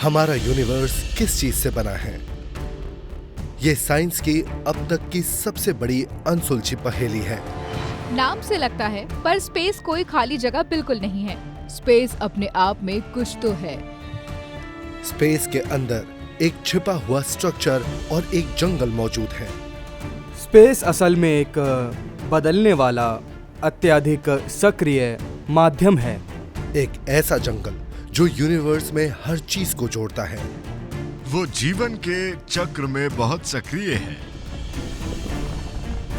हमारा यूनिवर्स किस चीज से बना है? ये साइंस की अब तक की सबसे बड़ी अनसुलझी पहेली है। नाम से लगता है, पर स्पेस कोई खाली जगह बिल्कुल नहीं है। स्पेस अपने आप में कुछ तो है। स्पेस के अंदर एक छिपा हुआ स्ट्रक्चर और एक जंगल मौजूद है। स्पेस असल में एक बदलने वाला अत्यधिक सक्रिय माध्यम है। एक ऐसा जंगल जो यूनिवर्स में हर चीज को जोड़ता है। वो जीवन के चक्र में बहुत सक्रिय है।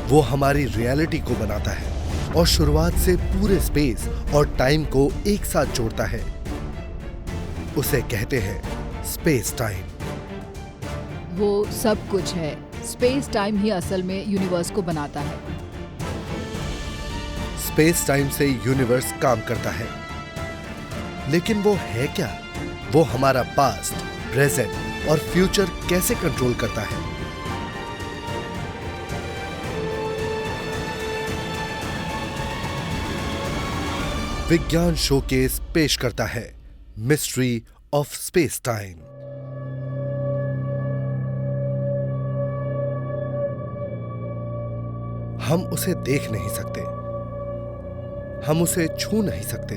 वो हमारी रियलिटी को बनाता है और शुरुआत से पूरे स्पेस और टाइम को एक साथ जोड़ता है। उसे कहते हैं स्पेस टाइम। वो सब कुछ है। स्पेस टाइम ही असल में यूनिवर्स को बनाता है। स्पेस टाइम से यूनिवर्स काम करता है, लेकिन वो है क्या? वो हमारा पास्ट, प्रेजेंट और फ्यूचर कैसे कंट्रोल करता है? विज्ञान शोकेस पेश करता है मिस्ट्री ऑफ स्पेस टाइम। हम उसे देख नहीं सकते, हम उसे छू नहीं सकते,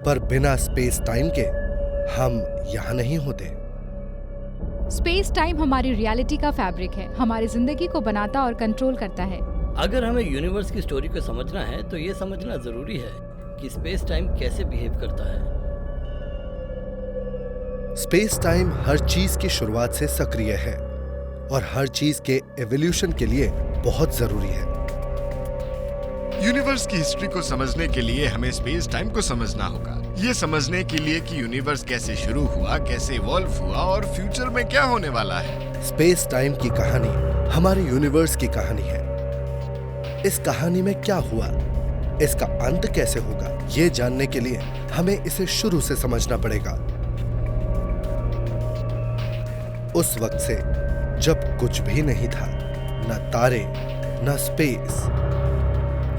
पर बिना स्पेस टाइम के हम यहां नहीं होते। स्पेस टाइम हमारी रियलिटी का फैब्रिक है, हमारी जिंदगी को बनाता और कंट्रोल करता है। अगर हमें यूनिवर्स की स्टोरी को समझना है तो ये समझना जरूरी है कि स्पेस टाइम कैसे बिहेव करता है। स्पेस टाइम हर चीज की शुरुआत से सक्रिय है और हर चीज के एवोल्यूशन के लिए बहुत जरूरी है। यूनिवर्स की हिस्ट्री को समझने के लिए हमें स्पेस टाइम को समझना होगा। ये समझने के लिए कि यूनिवर्स कैसे शुरू हुआ, कैसे इवॉल्व हुआ और फ्यूचर में क्या होने वाला है। स्पेस टाइम की कहानी हमारे यूनिवर्स की कहानी है। इस कहानी में क्या हुआ, इसका अंत कैसे होगा, ये जानने के लिए हमें इसे शुरू से समझना पड़ेगा। उस वक्त से जब कुछ भी नहीं था, न तारे, न स्पेस,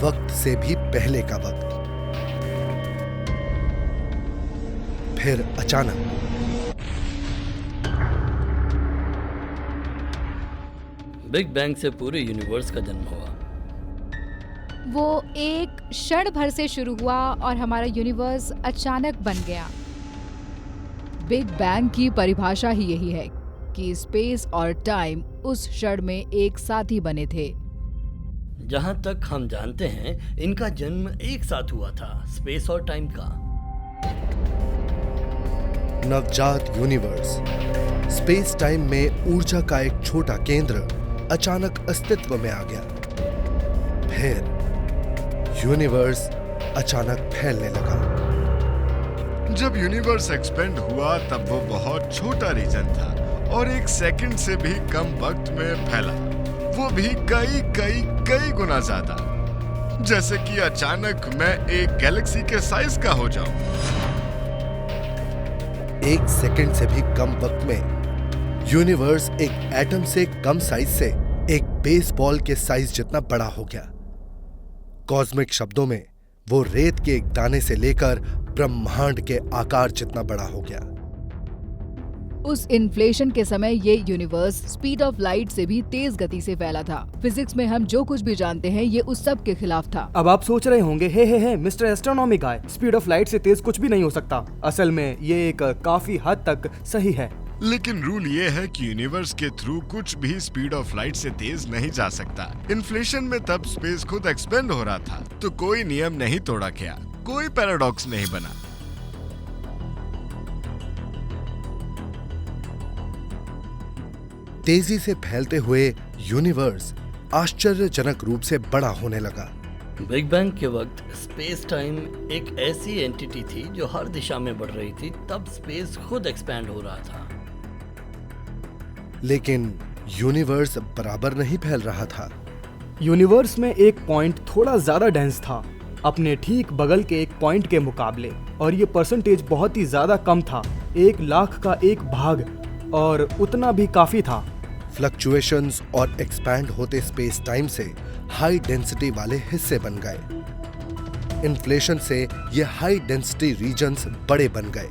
वक्त से भी पहले का वक्त। फिर अचानक बिग बैंग से पूरे यूनिवर्स का जन्म हुआ। वो एक क्षण भर से शुरू हुआ और हमारा यूनिवर्स अचानक बन गया। बिग बैंग की परिभाषा ही यही है कि स्पेस और टाइम उस क्षण में एक साथ ही बने थे। जहां तक हम जानते हैं इनका जन्म एक साथ हुआ था, स्पेस और टाइम का। नवजात यूनिवर्स स्पेस टाइम में ऊर्जा का एक छोटा केंद्र अचानक अस्तित्व में आ गया। फिर यूनिवर्स अचानक फैलने लगा। जब यूनिवर्स एक्सपेंड हुआ तब वो बहुत छोटा रीजन था और एक सेकंड से भी कम वक्त में फैला, वो भी कई कई कई गुना ज्यादा। जैसे कि अचानक मैं एक गैलेक्सी के साइज का हो जाऊं। एक सेकंड से भी कम वक्त में यूनिवर्स एक एटम से कम साइज से एक बेसबॉल के साइज जितना बड़ा हो गया। कॉस्मिक शब्दों में वो रेत के एक दाने से लेकर ब्रह्मांड के आकार जितना बड़ा हो गया। उस इन्फ्लेशन के समय ये यूनिवर्स स्पीड ऑफ लाइट से भी तेज गति से फैला था। फिजिक्स में हम जो कुछ भी जानते हैं ये उस सब के खिलाफ था। अब आप सोच रहे होंगे, hey mister astronomy guy, speed of light से तेज कुछ भी नहीं हो सकता। असल में ये एक काफी हद तक सही है, लेकिन रूल ये है कि यूनिवर्स के थ्रू कुछ भी स्पीड ऑफ लाइट से तेज नहीं जा सकता। इन्फ्लेशन में तब स्पेस खुद एक्सपेंड हो रहा था, तो कोई नियम नहीं तोड़ा गया, कोई पैराडॉक्स नहीं बना। तेजी से फैलते हुए यूनिवर्स आश्चर्यजनक रूप से बड़ा होने लगा। बिग बैंग के वक्त स्पेस टाइम एक ऐसी एंटिटी थी जो हर दिशा में बढ़ रही थी। तब स्पेस खुद एक्सपैंड हो रहा था, लेकिन यूनिवर्स बराबर नहीं फैल रहा था। यूनिवर्स में एक पॉइंट थोड़ा ज्यादा डेंस था अपने ठीक बगल के एक पॉइंट के मुकाबले, और ये परसेंटेज बहुत ही ज्यादा कम था, 1,00,000 का एक भाग, और उतना भी काफी था। फ्लक्चुएशंस और एक्सपैंड होते स्पेस टाइम से हाई डेंसिटी वाले हिस्से बन गए। इन्फ्लेशन से ये हाई डेंसिटी रीजन्स बड़े बन गए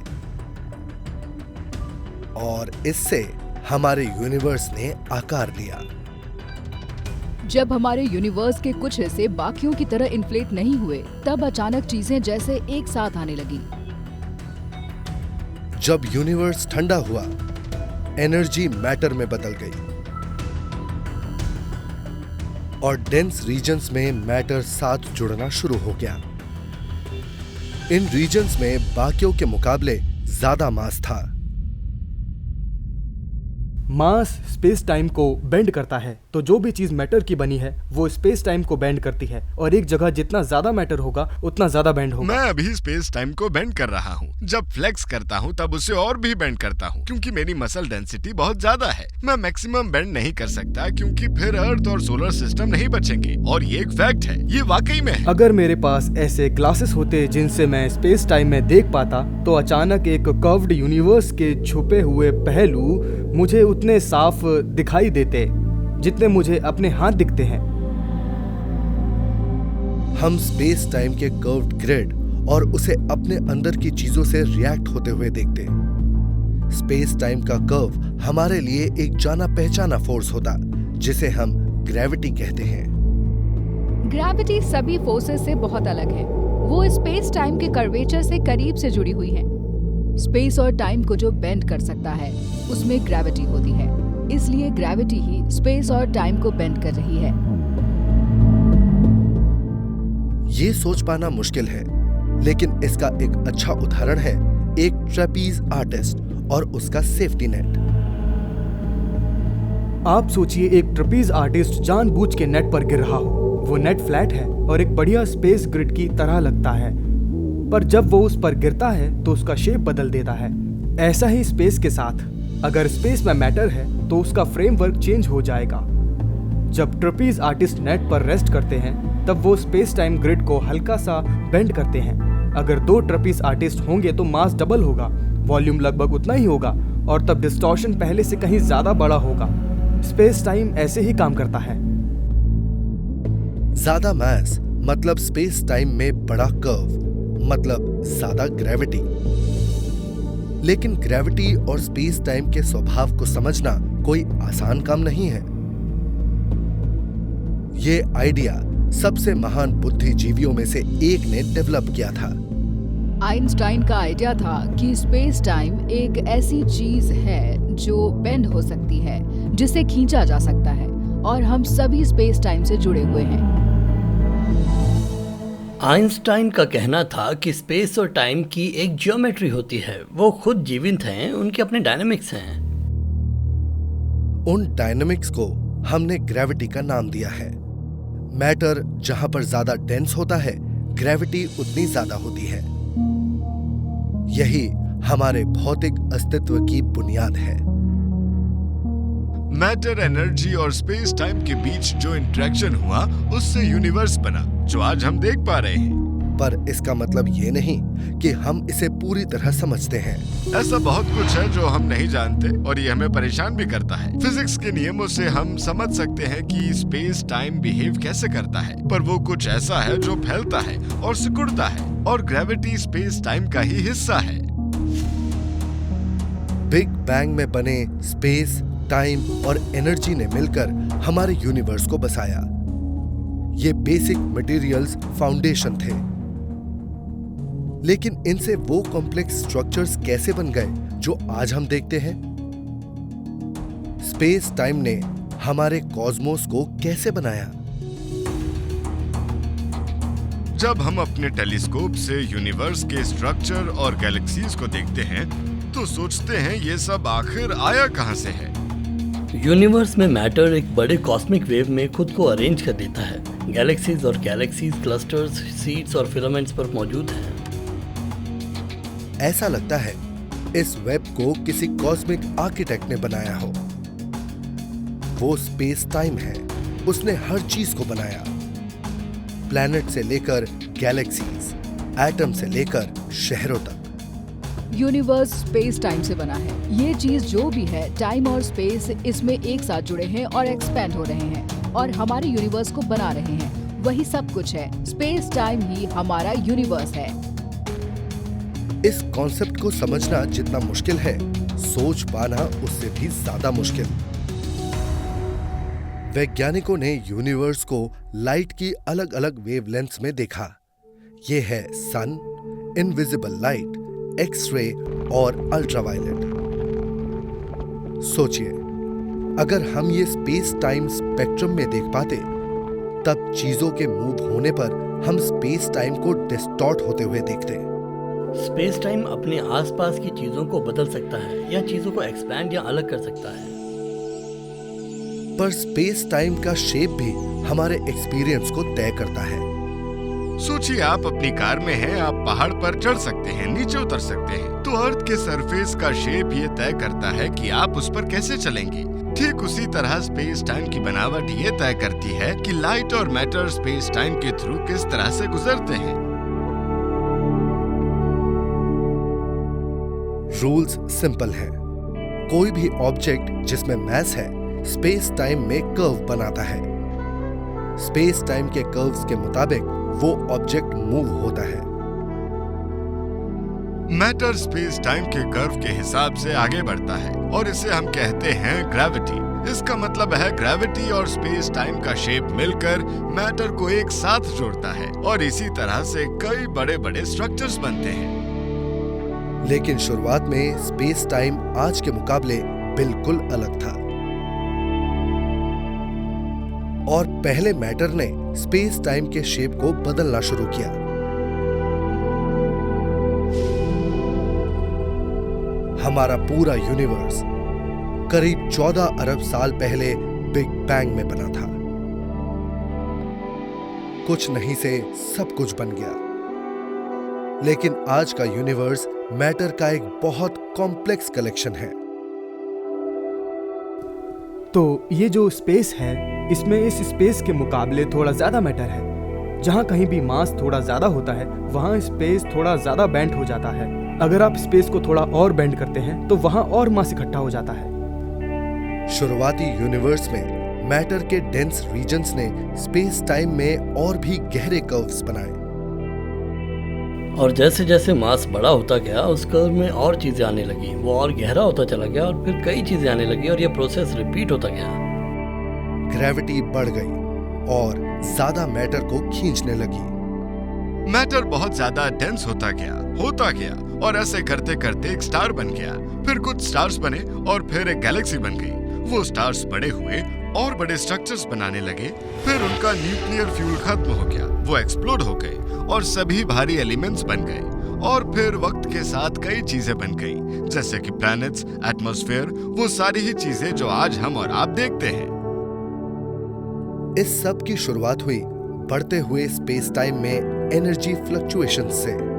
और इससे हमारे यूनिवर्स ने आकार लिया। जब हमारे यूनिवर्स के कुछ हिस्से बाकियों की तरह इन्फ्लेट नहीं हुए, तब अचानक चीजें जैसे एक साथ आने लगी। जब यूनिवर्स ठंडा हुआ, एनर्जी मैटर में बदल गई और डेंस रीजन्स में मैटर साथ जुड़ना शुरू हो गया। इन रीजन्स में बाकियों के मुकाबले ज्यादा मास था। मास स्पेस टाइम को बेंड करता है, तो जो भी चीज मैटर की बनी है वो स्पेस टाइम को बेंड करती है और एक जगह जितना ज्यादा मैटर होगा उतना ज्यादा बेंड होगा। मैं अभी स्पेस टाइम को बेंड कर रहा हूँ। जब फ्लेक्स करता हूँ तब उसे और भी बेंड करता हूँ, क्योंकि मेरी मसल डेंसिटी बहुत ज्यादा है। मैं मैक्सिमम बेंड नहीं कर सकता, क्योंकि फिर अर्थ और सोलर सिस्टम नहीं बचेंगे। और ये एक फैक्ट है, ये वाकई में है। अगर मेरे पास ऐसे ग्लासेस होते जिनसे मैं स्पेस टाइम में देख पाता, तो अचानक एक कर्व्ड यूनिवर्स के छुपे हुए पहलू मुझे उतने साफ दिखाई देते जितने मुझे अपने हाथ दिखते हैं। हम स्पेस टाइम के कर्व्ड ग्रिड और उसे अपने अंदर की चीजों से रिएक्ट होते हुए देखते। स्पेस टाइम का कर्व हमारे लिए एक जाना पहचाना फोर्स होता, जिसे हम ग्रेविटी कहते हैं। ग्रेविटी सभी फोर्सेस से बहुत अलग है। वो स्पेस टाइम के कर्वेचर से करीब से जुड़ी हुई है। स्पेस और टाइम को जो बेंड कर सकता है, उसमें ग्रेविटी होती है। इसलिए ग्रेविटी ही स्पेस और टाइम को बेंड कर रही है। ये सोच पाना मुश्किल है, लेकिन इसका एक अच्छा उदाहरण है एक ट्रेपीज आर्टिस्ट और उसका सेफ्टी नेट। आप सोचिए, एक ट्रेपीज आर्टिस्ट जानबूझ के नेट पर गिर रहा हो। वो नेट फ्लैट है और एक बढ़िया स्पेस ग्रिड की तरह लगता है, पर जब वो उस पर गिरता है तो उसका शेप बदल देता है। ऐसा ही स्पेस के साथ, अगर स्पेस में मैटर है तो उसका फ्रेमवर्क चेंज हो जाएगा। जब ट्रेपीज आर्टिस्ट नेट पर रेस्ट करते हैं, तब वो स्पेस टाइम ग्रिड को हल्का सा बेंड करते हैं। अगर दो ट्रेपीज आर्टिस्ट होंगे तो मास डबल होगा, वॉल्यूम लगभग उतना ही होगा और तब डिस्टॉर्शन पहले से कहीं ज्यादा बड़ा होगा। स्पेस टाइम ऐसे ही काम करता है। ज्यादा मास मतलब स्पेस टाइम में बड़ा कर्व, मतलब ज्यादा ग्रेविटी। लेकिन ग्रेविटी और स्पेस टाइम के स्वभाव को समझना कोई आसान काम नहीं है। ये आइडिया सबसे महान बुद्धिजीवियों में से एक ने डेवलप किया था। आइंस्टाइन का आइडिया था कि स्पेस टाइम एक ऐसी चीज है जो बेंड हो सकती है, जिसे खींचा जा सकता है, और हम सभी स्पेस टाइम से जुड़े हुए हैं। आइंस्टाइन का कहना था कि स्पेस और टाइम की एक ज्योमेट्री होती है, वो खुद जीवित हैं, उनके अपने डायनामिक्स हैं। उन डायनामिक्स को हमने ग्रेविटी का नाम दिया है। मैटर जहां पर ज्यादा डेंस होता है, ग्रेविटी उतनी ज्यादा होती है। यही हमारे भौतिक अस्तित्व की बुनियाद है। मैटर, एनर्जी और स्पेस टाइम के बीच जो इंटरेक्शन हुआ, उससे यूनिवर्स बना, जो आज हम देख पा रहे हैं। पर इसका मतलब ये नहीं कि हम इसे पूरी तरह समझते हैं। ऐसा बहुत कुछ है जो हम नहीं जानते और ये हमें परेशान भी करता है। फिजिक्स के नियमों से हम समझ सकते हैं कि स्पेस टाइम बिहेव कैसे करता है, पर वो कुछ ऐसा है जो फैलता है और सिकुड़ता है, और ग्रेविटी स्पेस टाइम का ही हिस्सा है। बिग बैंग में बने स्पेस, टाइम और एनर्जी ने मिलकर हमारे यूनिवर्स को बसाया। ये बेसिक मटेरियल्स फाउंडेशन थे। लेकिन इनसे वो कॉम्प्लेक्स स्ट्रक्चर्स कैसे बन गए जो आज हम देखते हैं? स्पेस टाइम ने हमारे कॉस्मोस को कैसे बनाया? जब हम अपने टेलीस्कोप से यूनिवर्स के स्ट्रक्चर और गैलेक्सीज को देखते हैं, तो सोचते हैं ये सब आखिर आया कहां से है। यूनिवर्स में मैटर एक बड़े कॉस्मिक वेव में खुद को अरेंज कर देता है। गैलेक्सीज और गैलेक्सीज क्लस्टर्स, सीड्स और फिलामेंट्स पर मौजूद हैं। ऐसा लगता है इस वेब को किसी कॉस्मिक आर्किटेक्ट ने बनाया हो। वो स्पेस टाइम है, उसने हर चीज को बनाया। प्लैनेट से लेकर गैलेक्सीज, एटम से लेकर शहरों तक। यूनिवर्स स्पेस टाइम से बना है। ये चीज जो भी है, टाइम और स्पेस इसमें एक साथ जुड़े हैं और एक्सपैंड हो रहे हैं और हमारे यूनिवर्स को बना रहे हैं। वही सब कुछ है। स्पेस टाइम ही हमारा यूनिवर्स है। इस कॉन्सेप्ट को समझना जितना मुश्किल है, सोच पाना उससे भी ज्यादा मुश्किल। वैज्ञानिकों ने यूनिवर्स को लाइट की अलग अलग वेवलेंथ्स में देखा। ये है सन, इनविजिबल लाइट, एक्स-रे और अल्ट्रावायलेट। सोचिए, अगर हम ये स्पेस टाइम स्पेक्ट्रम में देख पाते, तब चीजों के मूव होने पर हम स्पेस टाइम को डिस्टॉर्ट होते हुए देखते। स्पेस टाइम अपने आसपास की चीजों को बदल सकता है या चीजों को एक्सपैंड या अलग कर सकता है। पर स्पेस टाइम का शेप भी हमारे एक्सपीरियंस को तय करता है। सोचिए, आप अपनी कार में हैं, आप पहाड़ पर चढ़ सकते हैं, नीचे उतर सकते हैं, तो अर्थ के सरफेस का शेप ये तय करता है कि आप उस पर कैसे चलेंगे। ठीक उसी तरह स्पेस टाइम की बनावट ये तय करती है कि लाइट और मैटर स्पेस टाइम के थ्रू किस तरह से गुजरते हैं। रूल्स सिंपल हैं। कोई भी ऑब्जेक्ट जिसमें मास है, स्पेस टाइम में कर्व बनाता है। स्पेस टाइम के कर्व्स के मुताबिक वो ऑब्जेक्ट मूव होता है। मैटर स्पेस टाइम के कर्व के हिसाब से आगे बढ़ता है और इसे हम कहते हैं ग्रेविटी। इसका मतलब है ग्रेविटी और स्पेस टाइम का शेप मिलकर मैटर को एक साथ जोड़ता है और इसी तरह से कई बड़े बड़े स्ट्रक्चर्स बनते हैं। लेकिन शुरुआत में स्पेस टाइम आज के मुकाबले बिल्कुल अलग था। और पहले मैटर ने स्पेस टाइम के शेप को बदलना शुरू किया। हमारा पूरा यूनिवर्स करीब 14 अरब साल पहले बिग बैंग में बना था। कुछ नहीं से सब कुछ बन गया। लेकिन आज का यूनिवर्स मैटर का एक बहुत कॉम्प्लेक्स कलेक्शन है। तो ये जो स्पेस है, इसमें इस स्पेस के मुकाबले थोड़ा ज्यादा मैटर है। जहाँ कहीं भी मास थोड़ा ज्यादा होता है, वहाँ स्पेस थोड़ा ज्यादा बेंड हो जाता है। अगर आप स्पेस को थोड़ा और बेंड करते हैं तो वहाँ और मास इकट्ठा हो जाता है। शुरुआती यूनिवर्स में मैटर के डेंस रीजन्स ने स्पेस टाइम में और भी गहरे कर्व्स बनाए। और जैसे जैसे मास बड़ा होता गया, उस कर्व में और चीजें आने लगी, वो और गहरा होता चला गया और फिर कई चीजें आने लगी और ये प्रोसेस रिपीट होता गया। ग्रेविटी बढ़ गई और ज्यादा मैटर को खींचने लगी। मैटर बहुत ज्यादा डेंस होता गया और ऐसे करते करते एक स्टार बन गया। फिर कुछ स्टार्स बने और फिर एक गैलेक्सी बन गई। वो स्टार्स बड़े हुए और बड़े स्ट्रक्चर्स बनाने लगे। फिर उनका न्यूक्लियर फ्यूल खत्म हो गया, वो एक्सप्लोड हो गए और सभी भारी एलिमेंट्स बन गए। और फिर वक्त के साथ कई चीजें बन गई, जैसे कि प्लैनेट्स, एटमॉस्फेयर, वो सारी ही चीजें जो आज हम और आप देखते हैं। इस सब की शुरुआत हुई बढ़ते हुए स्पेस टाइम में एनर्जी फ्लक्चुएशंस से।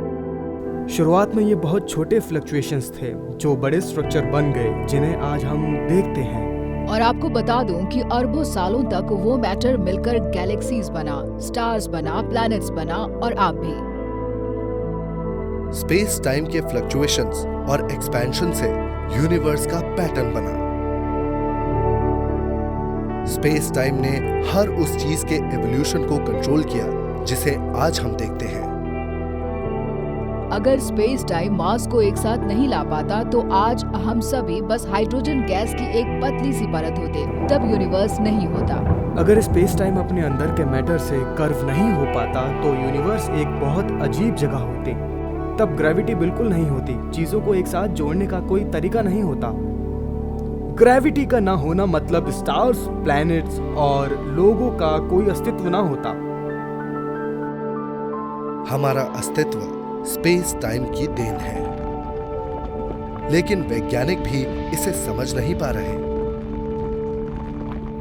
शुरुआत में ये बहुत छोटे फ्लक्चुएशंस थे जो बड़े स्ट्रक्चर बन गए, जिन्हें आज हम देखते हैं। और आपको बता दूं कि अरबों सालों तक वो मैटर मिलकर गैलेक्सीज बना, स्टार्स बना, प्लैनेट्स बना और आप भी। स्पेस टाइम के फ्लक्चुएशंस और एक्सपेंशन से यूनिवर्स का पैटर्न बना। स्पेस टाइम ने हर उस चीज के एवोल्यूशन को कंट्रोल किया जिसे आज हम देखते हैं। अगर स्पेस टाइम मास को एक साथ नहीं ला पाता तो आज हम सभी बस हाइड्रोजन गैस की एक पतली सी परत होते, तब यूनिवर्स नहीं होता। अगर स्पेस टाइम अपने अंदर के मैटर से कर्व नहीं हो पाता तो यूनिवर्स एक बहुत अजीब जगह होती। तब ग्रेविटी बिल्कुल नहीं होती, चीजों को एक साथ जोड़ने का कोई तरीका नहीं होता। ग्रेविटी का ना होना मतलब स्टार्स, प्लैनेट्स और लोगों का कोई अस्तित्व ना होता। हमारा अस्तित्व स्पेस टाइम की देन है, लेकिन वैज्ञानिक भी इसे समझ नहीं पा रहे।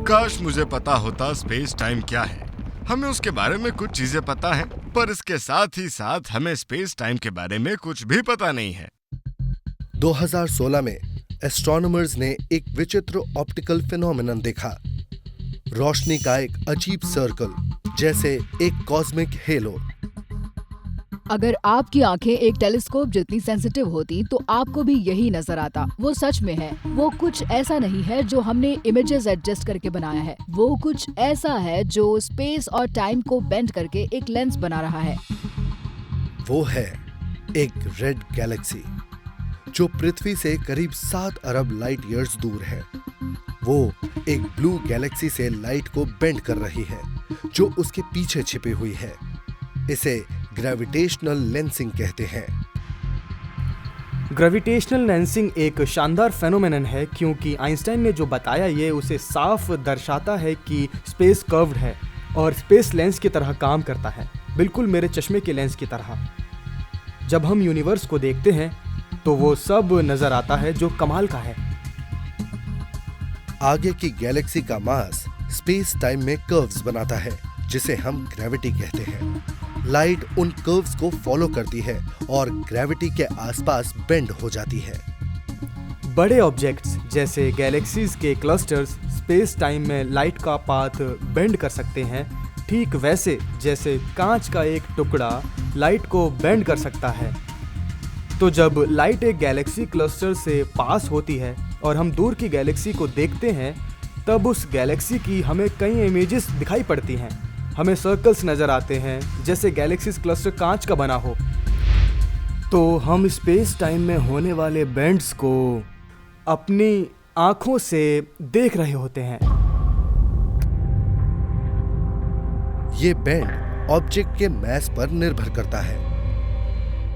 काश मुझे पता होता स्पेस टाइम क्या है। हमें उसके बारे में कुछ चीजें पता हैं, पर इसके साथ ही साथ हमें स्पेस टाइम के बारे में कुछ भी पता नहीं है। 2016 में एस्ट्रोनॉमर्स ने एक विचित्र ऑप्टिकल फिनोमेनन देखा। रोशनी का एक अजीब सर्कल, जैसे एक कॉस्मिक हेलो। अगर आपकी आंखें एक टेलीस्कोप जितनी सेंसिटिव होती तो आपको भी यही नजर आता। वो सच में है। वो कुछ ऐसा नहीं है जो हमने इमेजेस एडजस्ट करके बनाया है। वो कुछ ऐसा है जो स्पेस और टाइम को बेंड करके एक लेंस बना रहा है। वो है एक रेड गैलेक्सी जो पृथ्वी से करीब 7 अरब लाइट ईयर्स दूर है। वो एक ब्लू गैलेक्सी से लाइट को बेंड कर रही है जो उसके पीछे छिपी हुई है। इसे ग्रेविटेशनल लेंसिंग कहते हैं। ग्रेविटेशनल लेंसिंग एक शानदार फेनोमेनन है क्योंकि आइंस्टाइन ने जो बताया ये उसे साफ दर्शाता है कि स्पेस कर्व्ड है और स्पेस लेंस की तरह काम करता है, बिल्कुल मेरे चश्मे के लेंस की तरह। जब हम यूनिवर्स को देखते हैं तो वो सब नजर आता है जो कमाल का है। आगे की गैलेक्सी का मास स्पेस टाइम में कर्व्स बनाता है जिसे हम ग्रेविटी कहते हैं। लाइट उन कर्व्स को फॉलो करती है और ग्रेविटी के आसपास बेंड हो जाती है। बड़े ऑब्जेक्ट्स जैसे गैलेक्सीज के क्लस्टर्स स्पेस टाइम में लाइट का पाथ बेंड कर सकते हैं, ठीक वैसे जैसे कांच का एक टुकड़ा लाइट को बेंड कर सकता है। तो जब लाइट एक गैलेक्सी क्लस्टर से पास होती है और हम दूर की गैलेक्सी को देखते हैं तब उस गैलेक्सी की हमें कई इमेजेस दिखाई पड़ती हैं। हमें सर्कल्स नज़र आते हैं जैसे गैलेक्सीज क्लस्टर कांच का बना हो। तो हम स्पेस टाइम में होने वाले बेंड्स को अपनी आंखों से देख रहे होते हैं। ये बेंड ऑब्जेक्ट के मास पर निर्भर करता है।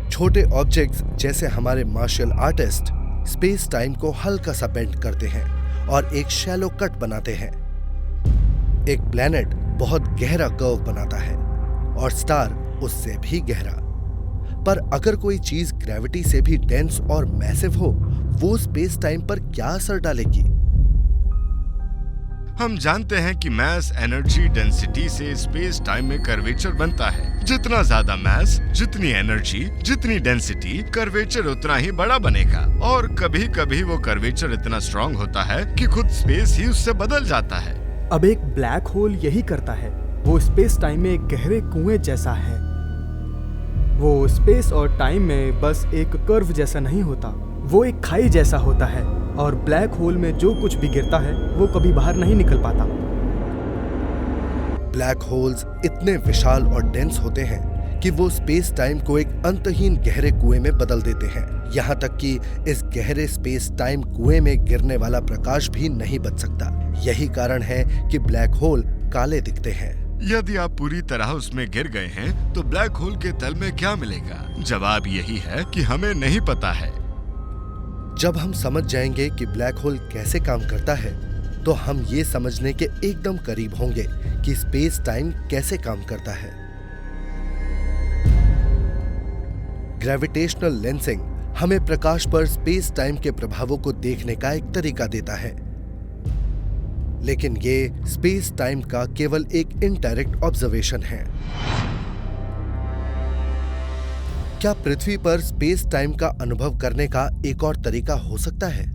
छोटे ऑब्जेक्ट्स जैसे हमारे मार्शल आर्टिस्ट स्पेस टाइम को हल्का सा बेंड करते हैं और एक शैलो कट बनाते हैं। एक प्लैनेट बहुत गहरा कर्व बनाता है और स्टार उससे भी गहरा। पर अगर कोई चीज ग्रेविटी से भी डेंस और मैसिव हो, वो स्पेस टाइम पर क्या असर डालेगी? हम जानते हैं कि मास एनर्जी डेंसिटी से स्पेस टाइम में कर्वेचर बनता है। जितना ज्यादा मास, जितनी एनर्जी, जितनी डेंसिटी, कर्वेचर उतना ही बड़ा बनेगा। और कभी कभी वो कर्वेचर इतना स्ट्रॉन्ग होता है कि खुद स्पेस ही उससे बदल जाता है। अब एक ब्लैक होल यही करता है। वो स्पेस टाइम में एक गहरे कुएं जैसा है। वो स्पेस और टाइम में बस एक कर्व जैसा नहीं होता, वो एक खाई जैसा होता है और ब्लैक होल में जो कुछ भी गिरता है वो कभी बाहर नहीं निकल पाता। ब्लैक होल्स इतने विशाल और डेंस होते हैं कि वो स्पेस टाइम को एक अंतहीन गहरे कुएं में बदल देते हैं। यहाँ तक कि इस गहरे स्पेस टाइम कुएं में गिरने वाला प्रकाश भी नहीं बच सकता। यही कारण है कि ब्लैक होल काले दिखते हैं। यदि आप पूरी तरह उसमें गिर गए हैं तो ब्लैक होल के तल में क्या मिलेगा? जवाब यही है कि हमें नहीं पता है। जब हम समझ जाएंगे कि ब्लैक होल कैसे काम करता है तो हम ये समझने के एकदम करीब होंगे कि स्पेस टाइम कैसे काम करता है। ग्रेविटेशनल लेंसिंग हमें प्रकाश पर स्पेस टाइम के प्रभावों को देखने का एक तरीका देता है, लेकिन ये स्पेस टाइम का केवल एक इनडायरेक्ट ऑब्जर्वेशन है। क्या पृथ्वी पर स्पेस टाइम का अनुभव करने का एक और तरीका हो सकता है?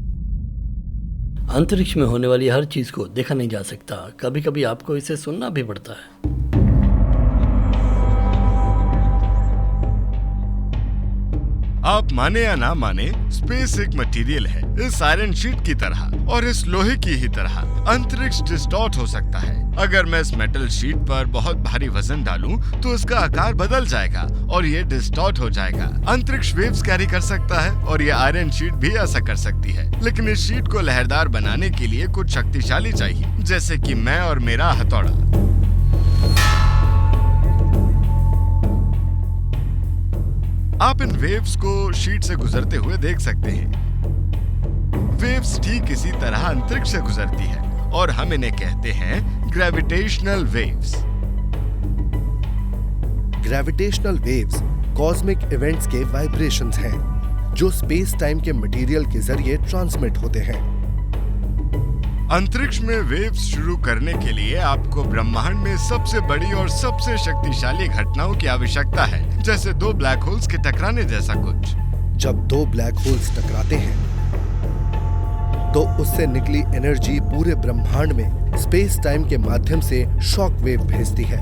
अंतरिक्ष में होने वाली हर चीज को देखा नहीं जा सकता। कभी कभी आपको इसे सुनना भी पड़ता है। आप माने या ना माने, स्पेस एक मटेरियल है, इस आयरन शीट की तरह और इस लोहे की ही तरह। अंतरिक्ष डिस्टॉर्ट हो सकता है। अगर मैं इस मेटल शीट पर बहुत भारी वजन डालूं तो इसका आकार बदल जाएगा और ये डिस्टॉर्ट हो जाएगा। अंतरिक्ष वेव्स कैरी कर सकता है और ये आयरन शीट भी ऐसा कर सकती है, लेकिन इस शीट को लहरदार बनाने के लिए कुछ शक्तिशाली चाहिए, जैसे कि मैं और मेरा हथौड़ा। आप इन वेव्स को शीट से गुजरते हुए देख सकते हैं। वेव्स ठीक इसी तरह अंतरिक्ष से गुजरती है और हम इन्हें कहते हैं gravitational waves. Gravitational waves cosmic events के वाइब्रेशंस हैं जो स्पेस टाइम के मटेरियल के जरिए ट्रांसमिट होते हैं। अंतरिक्ष में वेव्स शुरू करने के लिए आपको ब्रह्मांड में सबसे बड़ी और सबसे शक्तिशाली घटनाओं की आवश्यकता है, जैसे दो ब्लैक होल्स के टकराने जैसा कुछ। जब दो ब्लैक होल्स टकराते हैं तो उससे निकली एनर्जी पूरे ब्रह्मांड में स्पेस टाइम के माध्यम से शॉक वेव भेजती है,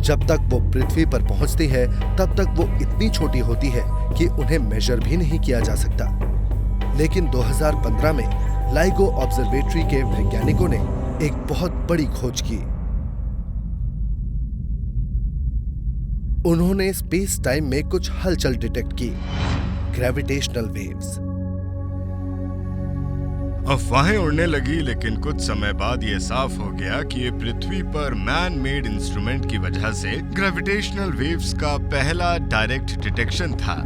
जब तक वो पृथ्वी पर पहुंचती है तब तक वो इतनी छोटी होती है कि उन्हें मेजर भी नहीं किया जा सकता। लेकिन 2015 में लाइगो ऑब्जर्वेटरी के वैज्ञानिकों ने एक बहुत बड़ी खोज की। उन्होंने स्पेस टाइम में कुछ हलचल डिटेक्ट की, ग्रेविटेशनल वेव्स। अफवाहें उड़ने लगी, लेकिन कुछ समय बाद ये साफ हो गया कि ये पृथ्वी पर मैन मेड इंस्ट्रूमेंट की वजह से ग्रेविटेशनल वेव्स का पहला डायरेक्ट डिटेक्शन था।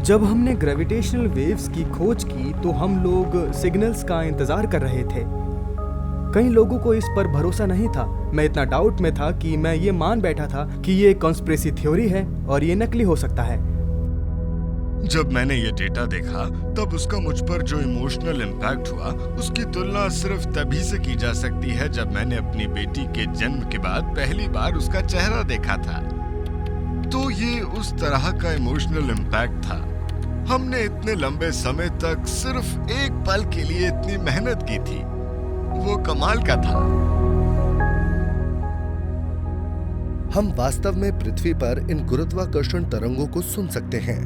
जब हमने ग्रेविटेशनल वेव्स की खोज की तो हम लोग सिग्नल्स का इंतजार कर रहे थे। कई लोगों को इस पर भरोसा नहीं था। मैं इतना डाउट में था कि मैं ये मान बैठा था कि ये कॉन्स्पिरेसी थ्योरी है और ये नकली हो सकता है। जब मैंने ये डेटा देखा तब उसका मुझ पर जो इमोशनल इम्पैक्ट हुआ उसकी तुलना सिर्फ तभी से की जा सकती है जब मैंने अपनी बेटी के जन्म के बाद पहली बार उसका चेहरा देखा था। तो ये उस तरह का इमोशनल इम्पैक्ट था। हमने इतने लंबे समय तक सिर्फ एक पल के लिए इतनी मेहनत की थी, वो कमाल का था। हम वास्तव में पृथ्वी पर इन गुरुत्वाकर्षण तरंगों को सुन सकते हैं।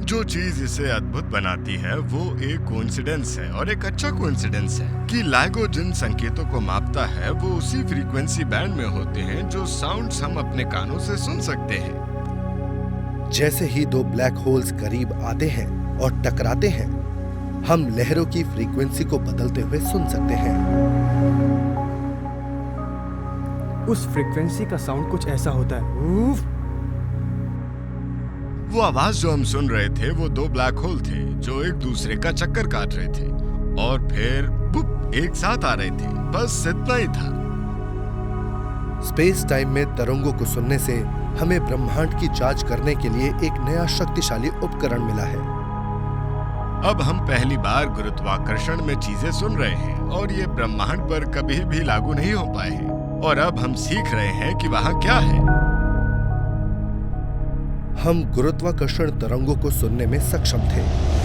जो चीज इसे अद्भुत बनाती है वो एक कोइंसिडेंस है, और एक अच्छा कोइंसिडेंस है कि लाइगो जिन संकेतों को मापता है वो उसी फ्रीक्वेंसी बैंड में होते हैं जो साउंड्स हम अपने कानों से सुन सकते हैं। जैसे ही दो ब्लैक होल्स करीब आते हैं और टकराते हैं, हम लहरों की फ्रीक्वेंसी को बदलते हुए सुन सकते हैं। उस फ्रीक्वेंसी का साउंड कुछ ऐसा होता है, उफ। वो आवाज जो हम सुन रहे थे वो दो ब्लैक होल थे जो एक दूसरे का चक्कर काट रहे थे और फिर बुप एक साथ आ रहे थे। बस इतना ही था। स्पेस टाइम में तरंगों को सुनने से हमें ब्रह्मांड की जांच करने के लिए एक नया शक्तिशाली उपकरण मिला है। अब हम पहली बार गुरुत्वाकर्षण में चीजें सुन रहे हैं और ये ब्रह्मांड पर कभी भी लागू नहीं हो पाए हैं, और अब हम सीख रहे हैं कि वहां क्या है। हम गुरुत्वाकर्षण तरंगों को सुनने में सक्षम थे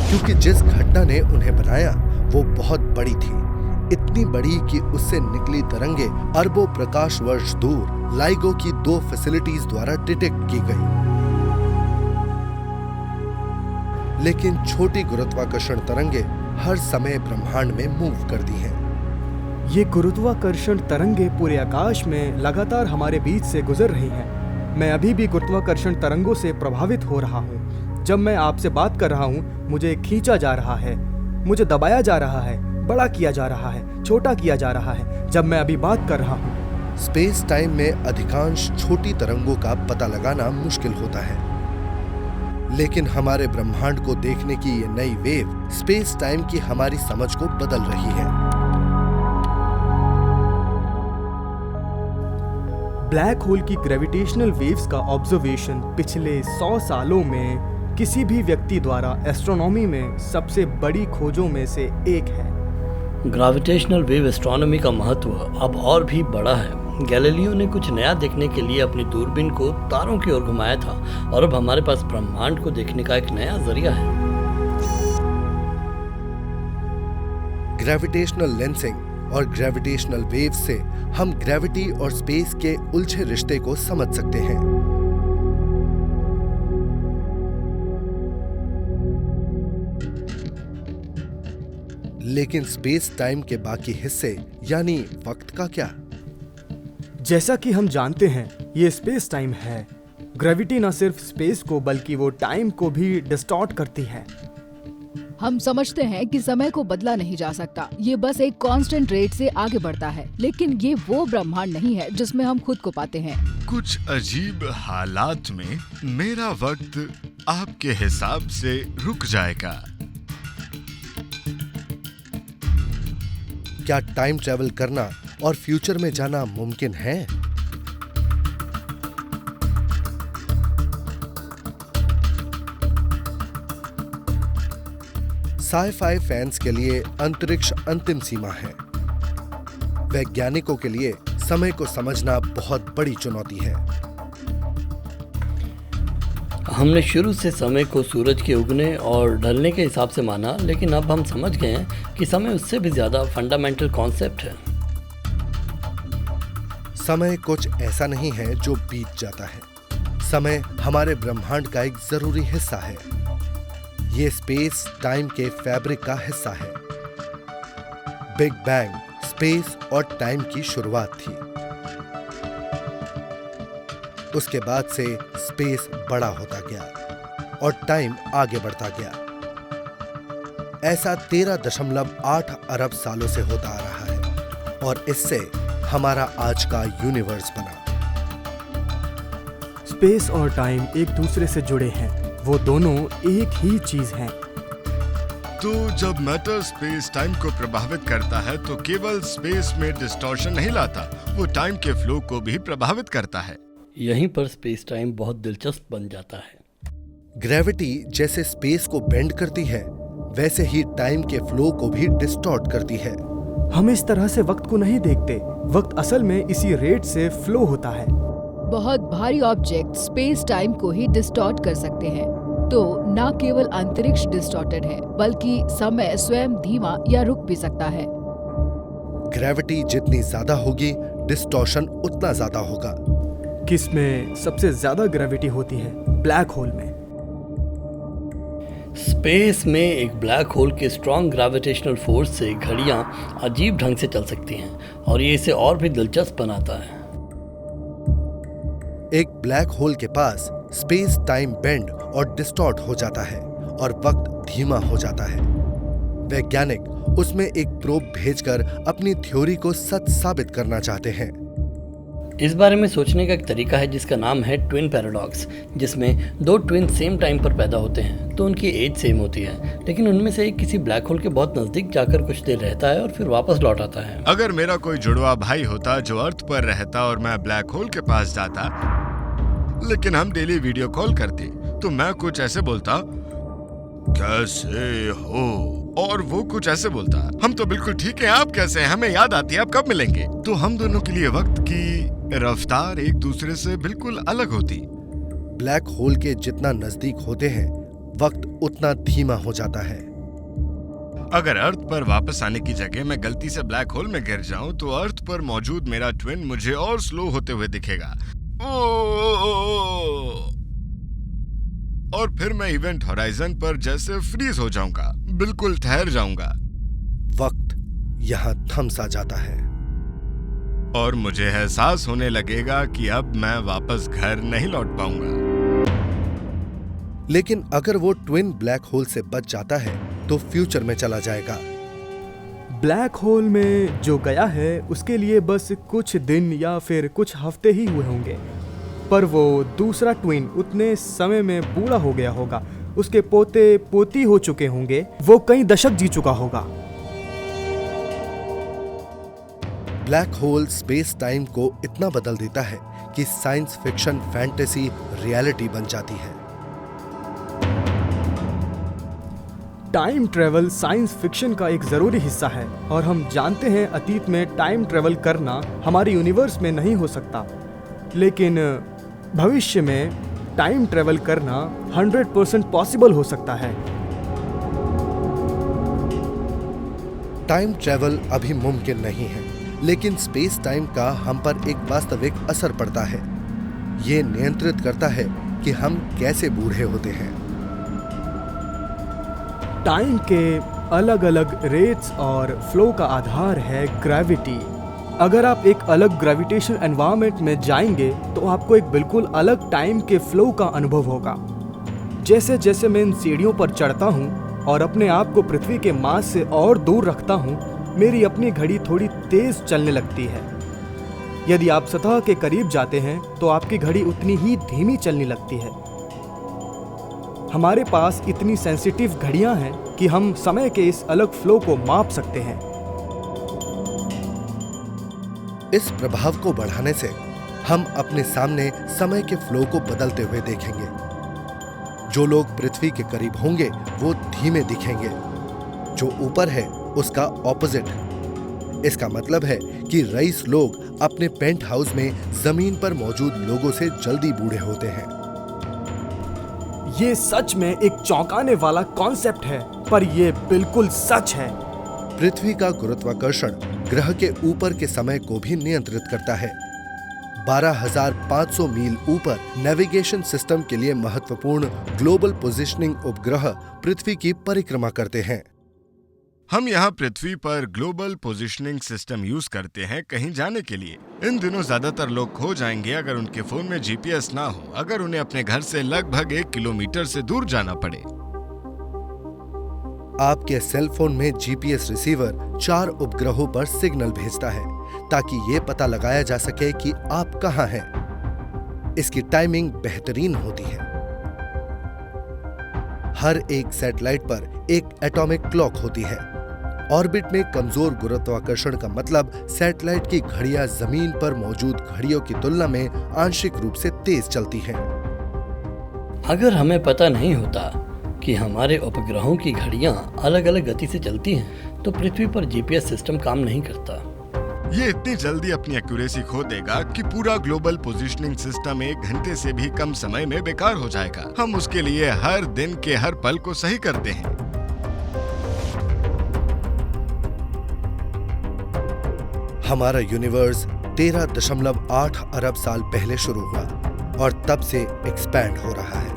क्योंकि जिस घटना ने उन्हें बनाया वो बहुत बड़ी थी, इतनी बड़ी कि उससे निकली तरंगे अरबों प्रकाश वर्ष दूर लाइगो की 2 फैसिलिटीज द्वारा डिटेक्ट की गई। लेकिन छोटी गुरुत्वाकर्षण तरंगे हर समय ब्रह्मांड में मूव करती हैं। ये गुरुत्वाकर्षण तरंगे पूरे आकाश में लगातार हमारे बीच से गुजर रही हैं। मैं अभी भी गुरुत्वाकर्षण तरंगों से प्रभावित हो रहा हूँ। जब मैं आपसे बात कर रहा हूँ मुझे खींचा जा रहा है, मुझे दबाया जा रहा है, बड़ा किया जा रहा है, छोटा किया जा रहा है जब मैं अभी बात कर रहा हूँ। स्पेस टाइम में अधिकांश छोटी तरंगों का पता लगाना मुश्किल होता है, लेकिन हमारे ब्रह्मांड को देखने की ये नई वेव स्पेस टाइम की हमारी समझ को बदल रही है। ब्लैक होल की ग्रेविटेशनल वेव्स का ऑब्जर्वेशन पिछले 100 सालों में किसी भी व्यक्ति द्वारा एस्ट्रोनॉमी में सबसे बड़ी खोजों में से एक है। ग्रेविटेशनल वेव एस्ट्रोनॉमी का महत्व अब और भी बड़ा है। गैलीलियो ने कुछ नया देखने के लिए अपनी दूरबीन को तारों की ओर घुमाया था और अब हमारे पास ब्रह्मांड को देखने का एक नया जरिया है। ग्रेविटेशनल लेंसिंग और ग्रेविटेशनल वेव्स से हम ग्रेविटी और स्पेस के उलझे रिश्ते को समझ सकते हैं। लेकिन स्पेस टाइम के बाकी हिस्से यानी वक्त का क्या? जैसा कि हम जानते हैं ये स्पेस टाइम है। ग्रेविटी न सिर्फ स्पेस को बल्कि वो टाइम को भी डिस्टॉर्ट करती है। हम समझते हैं कि समय को बदला नहीं जा सकता, ये बस एक कांस्टेंट रेट से आगे बढ़ता है। लेकिन ये वो ब्रह्मांड नहीं है जिसमें हम खुद को पाते हैं। कुछ अजीब हालात में मेरा वक्त आपके हिसाब से रुक जाएगा। क्या टाइम ट्रैवल करना और फ्यूचर में जाना मुमकिन है? साई-फाई फैंस के लिए अंतरिक्ष अंतिम सीमा है। वैज्ञानिकों के लिए समय को समझना बहुत बड़ी चुनौती है। हमने शुरू से समय को सूरज के उगने और ढलने के हिसाब से माना, लेकिन अब हम समझ गए हैं कि समय उससे भी ज्यादा फंडामेंटल कॉन्सेप्ट है। समय कुछ ऐसा नहीं है जो बीत जाता है। समय हमारे ब्रह्मांड का एक जरूरी हिस्सा है। ये स्पेस टाइम के फैब्रिक का हिस्सा है। बिग बैंग स्पेस और टाइम की शुरुआत थी। उसके बाद से स्पेस बड़ा होता गया और टाइम आगे बढ़ता गया। ऐसा 13.8 अरब सालों से होता आ रहा है और इससे हमारा आज का यूनिवर्स बना। स्पेस और टाइम एक दूसरे से जुड़े हैं, वो दोनों एक ही चीज हैं। तो जब मैटर स्पेस टाइम को प्रभावित करता है तो केवल स्पेस में डिस्टॉर्शन नहीं लाता, वो टाइम के फ्लो को भी प्रभावित करता है। यहीं पर स्पेस टाइम बहुत दिलचस्प बन जाता है। ग्रेविटी जैसे स्पेस को बेंड करती है, वैसे ही टाइम के फ्लो को भी डिस्टॉर्ट करती है। हम इस तरह से वक्त को नहीं देखते, वक्त असल में इसी रेट से फ्लो होता है। बहुत भारी ऑब्जेक्ट स्पेस टाइम को ही डिस्टॉर्ट कर सकते हैं। तो न केवल अंतरिक्ष डिस्टॉर्टेड है, बल्कि समय स्वयं धीमा या रुक भी सकता है। ग्रेविटी जितनी ज्यादा होगी, डिस्टॉर्शन उतना ज्यादा होगा। किसमें सबसे ज्यादा ग्रेविटी होती है? ब्लैक होल में। स्पेस में एक ब्लैक होल के स्ट्रॉन्ग ग्रेविटेशनल फोर्स से घड़ियां अजीब ढंग से चल सकती हैं और ये इसे और भी दिलचस्प बनाता है। एक ब्लैक होल के पास स्पेस टाइम बेंड और डिस्टॉर्ट हो जाता है और वक्त धीमा हो जाता है। वैज्ञानिक उसमें एक प्रोब भेजकर अपनी थ्योरी को सच साबित करना चाहते हैं। इस बारे में सोचने का एक तरीका है जिसका नाम है ट्विन पैराडॉक्स, जिसमें दो ट्विन सेम टाइम पर पैदा होते हैं तो उनकी एज सेम होती है, लेकिन उनमें से एक किसी ब्लैक होल के बहुत नजदीक जाकर कुछ देर रहता है और फिर वापस लौट आता है। अगर मेरा कोई जुड़वा भाई होता जो अर्थ पर रहता और मैं ब्लैक होल के पास जाता, लेकिन हम डेली वीडियो कॉल करते, तो मैं कुछ ऐसे बोलता, कैसे हो? और वो कुछ ऐसे बोलता, हम तो बिल्कुल ठीक हैं, आप कैसे हैं? हमें याद आती है, आप कब मिलेंगे? तो हम दोनों के लिए वक्त की रफ्तार एक दूसरे से बिल्कुल अलग होती। ब्लैक होल के जितना नजदीक होते हैं, वक्त उतना धीमा हो जाता है। अगर अर्थ पर वापस आने की जगह मैं गलती से ब्लैक होल में गिर जाऊं तो अर्थ पर मौजूद मेरा ट्विन मुझे और स्लो होते हुए दिखेगा। और फिर मैं इवेंट होराइजन पर जैसे फ्रीज हो जाऊंगा, बिल्कुल ठहर जाऊंगा। वक्त यहाँ थम सा जाता है और मुझे एहसास होने लगेगा कि अब मैं वापस घर नहीं लौट पाऊंगा। लेकिन अगर वो ट्विन ब्लैक होल से बच जाता है तो फ्यूचर में चला जाएगा। ब्लैक होल में जो गया है उसके लिए बस कुछ दिन या फिर कुछ हफ्ते ही हुए होंगे, पर वो दूसरा ट्विन उतने समय में बूढ़ा हो गया होगा, उसके पोते पोती हो चुके होंगे, वो कई दशक जी चुका होगा। ब्लैक होल स्पेस टाइम को इतना बदल देता है कि साइंस फिक्शन फैंटेसी रियलिटी बन जाती है। टाइम ट्रेवल साइंस फिक्शन का एक जरूरी हिस्सा है और हम जानते हैं अतीत में टाइम ट्रेवल करना हमारे यूनिवर्स में नहीं हो सकता, लेकिन भविष्य में टाइम ट्रेवल करना 100% पॉसिबल हो सकता है। टाइम ट्रेवल अभी मुमकिन नहीं है, लेकिन स्पेस टाइम का हम पर एक वास्तविक असर पड़ता है। ये नियंत्रित करता है कि हम कैसे बूढ़े होते हैं। टाइम के अलग अलग रेट्स और फ्लो का आधार है ग्रेविटी। अगर आप एक अलग ग्रेविटेशन एनवायरनमेंट में जाएंगे तो आपको एक बिल्कुल अलग टाइम के फ्लो का अनुभव होगा। जैसे जैसे मैं इन सीढ़ियों पर चढ़ता हूँ और अपने आप को पृथ्वी के मास से और दूर रखता हूँ, मेरी अपनी घड़ी थोड़ी तेज चलने लगती है। यदि आप सतह के करीब जाते हैं तो आपकी घड़ी उतनी ही धीमी चलने लगती है। हमारे पास इतनी सेंसिटिव घड़ियां हैं कि हम समय के इस अलग फ्लो को माप सकते हैं। इस प्रभाव को बढ़ाने से हम अपने सामने समय के फ्लो को बदलते हुए देखेंगे। जो लोग पृथ्वी के करीब होंगे वो धीमे दिखेंगे, जो ऊपर है उसका ऑपोजिट। इसका मतलब है कि रईस लोग अपने पेंट हाउस में जमीन पर मौजूद लोगों से जल्दी बूढ़े होते हैं। ये सच में एक चौंकाने वाला कॉन्सेप्ट है, पर ये बिल्कुल सच है। पृथ्वी का गुरुत्वाकर्षण ग्रह के ऊपर के समय को भी नियंत्रित करता है। 12,500 मील ऊपर नेविगेशन सिस्टम के लिए महत्वपूर्ण ग्लोबल पोजिशनिंग उपग्रह पृथ्वी की परिक्रमा करते हैं। हम यहाँ पृथ्वी पर ग्लोबल पोजिशनिंग सिस्टम यूज करते हैं कहीं जाने के लिए। इन दिनों ज्यादातर लोग खो जाएंगे अगर उनके फोन में जीपीएस ना हो, अगर उन्हें अपने घर से लगभग 1 किलोमीटर से दूर जाना पड़े। आपके सेल फोन में जीपीएस रिसीवर 4 उपग्रहों पर सिग्नल भेजता है ताकि ये पता लगाया जा सके कि आप कहां हैं। इसकी टाइमिंग बेहतरीन होती है। हर एक सैटेलाइट पर एक एटॉमिक क्लॉक होती है। ऑर्बिट में कमजोर गुरुत्वाकर्षण का मतलब सैटेलाइट की घड़ियां जमीन पर मौजूद घड़ियों की तुलना में आंशिक रूप से तेज चलती हैं। अगर हमें पता नहीं होता कि हमारे उपग्रहों की घड़ियां अलग अलग गति से चलती हैं, तो पृथ्वी पर जीपीएस सिस्टम काम नहीं करता। ये इतनी जल्दी अपनी एक्यूरेसी खो देगा कि पूरा ग्लोबल पोजिशनिंग सिस्टम 1 घंटे से भी कम समय में बेकार हो जाएगा। हम उसके लिए हर दिन के हर पल को सही करते हैं। हमारा यूनिवर्स 13.8 अरब साल पहले शुरू हुआ और तब से एक्सपैंड हो रहा है।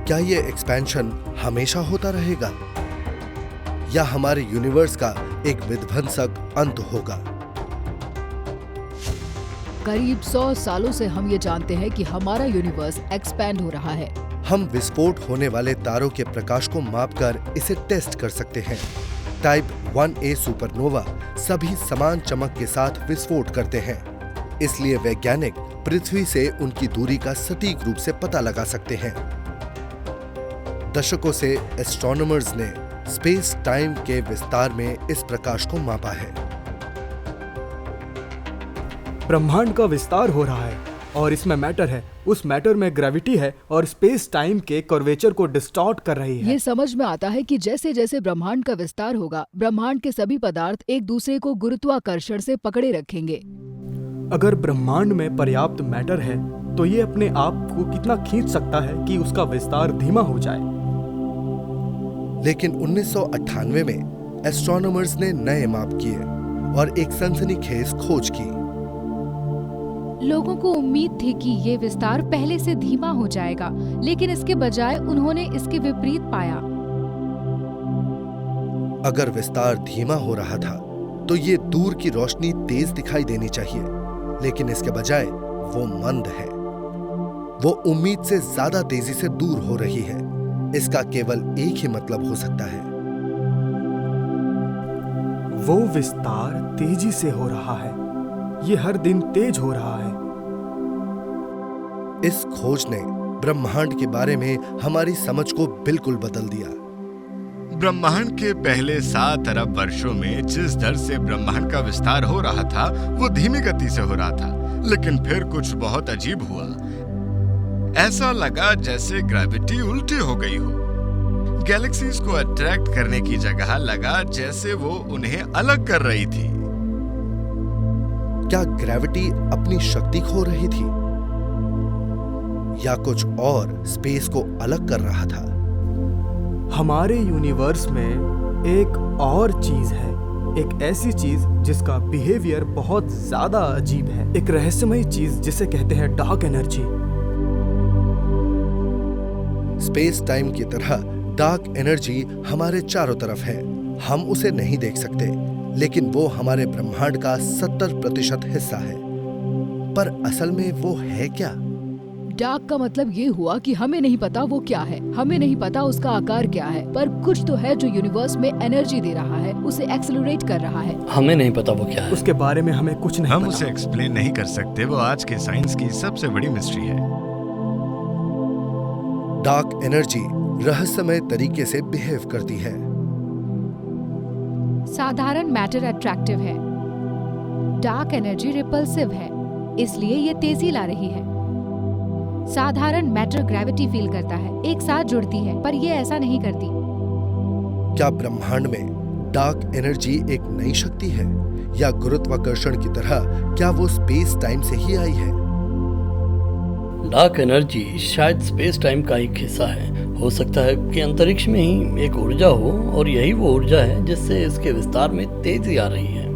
क्या ये एक्सपेंशन हमेशा होता रहेगा या हमारे यूनिवर्स का एक विध्वंसक अंत होगा? करीब 100 सालों से हम ये जानते हैं कि हमारा यूनिवर्स एक्सपैंड हो रहा है। हम विस्फोट होने वाले तारों के प्रकाश को मापकर इसे टेस्ट कर सकते हैं। टाइप 1A सुपरनोवा सभी समान चमक के साथ विस्फोट करते हैं, इसलिए वैज्ञानिक पृथ्वी से उनकी दूरी का सटीक रूप से पता लगा सकते हैं। दशकों से एस्ट्रोनॉमर्स ने स्पेस टाइम के विस्तार में इस प्रकाश को मापा है। ब्रह्मांड का विस्तार हो रहा है और इसमें मैटर है। उस मैटर में ग्रेविटी है और स्पेस टाइम के कर्वेचर को डिस्टॉर्ट कर रही है। ये समझ में आता है कि जैसे जैसे ब्रह्मांड का विस्तार होगा, ब्रह्मांड के सभी पदार्थ एक दूसरे को गुरुत्वाकर्षण से पकड़े रखेंगे। अगर ब्रह्मांड में पर्याप्त मैटर है तो ये अपने आप को कितना खींच सकता है कि उसका विस्तार धीमा हो जाए। लेकिन 1998 में एस्ट्रोनॉमर्स ने नए माप किए और एक सनसनीखेज खोज की। लोगों को उम्मीद थी कि ये विस्तार पहले से धीमा हो जाएगा, लेकिन इसके बजाय उन्होंने इसके विपरीत पाया। अगर विस्तार धीमा हो रहा था तो ये दूर की रोशनी तेज दिखाई देनी चाहिए, लेकिन इसके बजाय वो मंद है। वो उम्मीद से ज्यादा तेजी से दूर हो रही है। इसका केवल एक ही मतलब हो सकता है, वो विस्तार तेजी से हो रहा है। ये हर दिन तेज हो रहा है। इस खोज ने ब्रह्मांड के बारे में हमारी समझ को बिल्कुल बदल दिया। ब्रह्मांड के पहले 7 अरब वर्षों में जिस दर से ब्रह्मांड का विस्तार हो रहा था वो धीमी गति से हो रहा था, लेकिन फिर कुछ बहुत अजीब हुआ। ऐसा लगा जैसे ग्रेविटी उल्टी हो गई हो। गैलेक्सीज को अट्रैक्ट करने की जगह लगा जैसे वो उन्हें अलग कर रही थी। क्या ग्रेविटी अपनी शक्ति खो रही थी या कुछ और स्पेस को अलग कर रहा था? हमारे यूनिवर्स में एक और चीज है, एक ऐसी चीज जिसका बिहेवियर बहुत ज्यादा अजीब है, एक रहस्यमयी चीज जिसे कहते हैं डार्क एनर्जी। स्पेस टाइम की तरह डार्क एनर्जी हमारे चारों तरफ है। हम उसे नहीं देख सकते, लेकिन वो हमारे ब्रह्मांड का 70% हिस्सा है। पर असल में वो है क्या? डार्क का मतलब ये हुआ कि हमें नहीं पता वो क्या है, हमें नहीं पता उसका आकार क्या है, पर कुछ तो है जो यूनिवर्स में एनर्जी दे रहा है, उसे एक्सेलरेट कर रहा है। हमें नहीं पता वो क्या है। उसके बारे में हमें कुछ नहीं हम पता। उसे एक्सप्लेन नहीं कर सकते। वो आज के साइंस की सबसे बड़ी मिस्ट्री है। डार्क एनर्जी रहस्यमय तरीके से बिहेव करती है। साधारण मैटर अट्रैक्टिव है, डार्क एनर्जी रिपल्सिव है, इसलिए ये तेजी ला रही है। साधारण मैटर ग्रेविटी फील करता है, एक साथ जुड़ती है, पर ये ऐसा नहीं करती। क्या ब्रह्मांड में डार्क एनर्जी एक नई शक्ति है या गुरुत्वाकर्षण की तरह क्या वो स्पेस टाइम से ही आई है? डार्क एनर्जी शायद स्पेस टाइम का एक हिस्सा है। हो सकता है कि अंतरिक्ष में ही एक ऊर्जा हो और यही वो ऊर्जा है जिससे इसके विस्तार में तेजी आ रही है।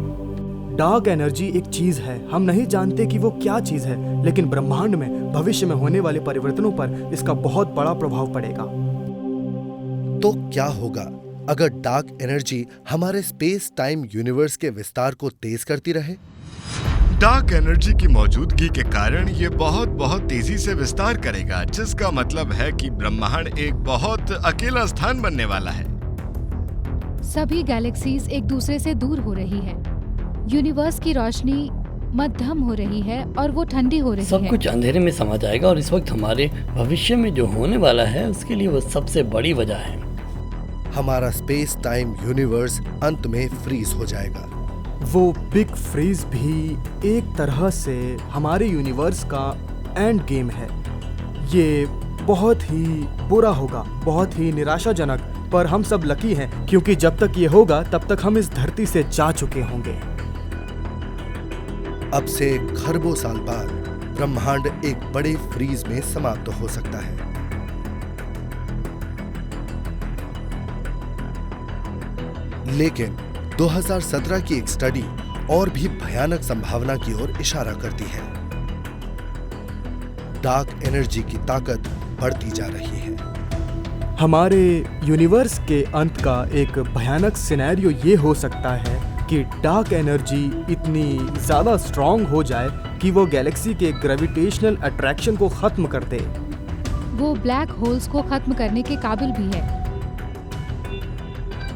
डार्क एनर्जी एक चीज है, हम नहीं जानते कि वो क्या चीज है, लेकिन ब्रह्मांड में भविष्य में होने वाले परिवर्तनों पर इसका बहुत बड़ा प्रभाव पड़ेगा। तो क्या होगा अगर डार्क एनर्जी हमारे स्पेस टाइम यूनिवर्स के विस्तार को तेज करती रहे? डार्क एनर्जी की मौजूदगी के कारण ये बहुत तेजी से विस्तार करेगा, जिसका मतलब है कि ब्रह्मांड एक बहुत अकेला स्थान बनने वाला है। सभी गैलेक्सीज एक दूसरे से दूर हो रही है, यूनिवर्स की रोशनी मध्यम हो रही है और वो ठंडी हो रही सब है। कुछ अंधेरे में समा जाएगा और इस वक्त हमारे भविष्य में जो होने वाला है उसके लिए वो सबसे बड़ी वजह है। हमारा स्पेस टाइम यूनिवर्स अंत में फ्रीज हो जाएगा। वो बिग फ्रीज भी एक तरह से हमारे यूनिवर्स का एंड गेम है। ये बहुत ही बुरा होगा, बहुत ही निराशाजनक, पर हम सब लकी हैं क्योंकि जब तक ये होगा तब तक हम इस धरती से जा चुके होंगे। अब से खरबों साल बाद ब्रह्मांड एक बड़े फ्रीज में समाप्त हो सकता है। लेकिन 2017 की एक स्टडी और भी भयानक संभावना की ओर इशारा करती है। डार्क एनर्जी की ताकत बढ़ती जा रही है। हमारे यूनिवर्स के अंत का एक भयानक सिनेरियो ये हो सकता है कि डार्क एनर्जी इतनी ज़्यादा स्ट्रॉन्ग हो जाए कि वो गैलेक्सी के ग्रेविटेशनल अट्रैक्शन को ख़त्म कर दे। वो ब्लैक होल्स को खत्म करने के काबिल भी है।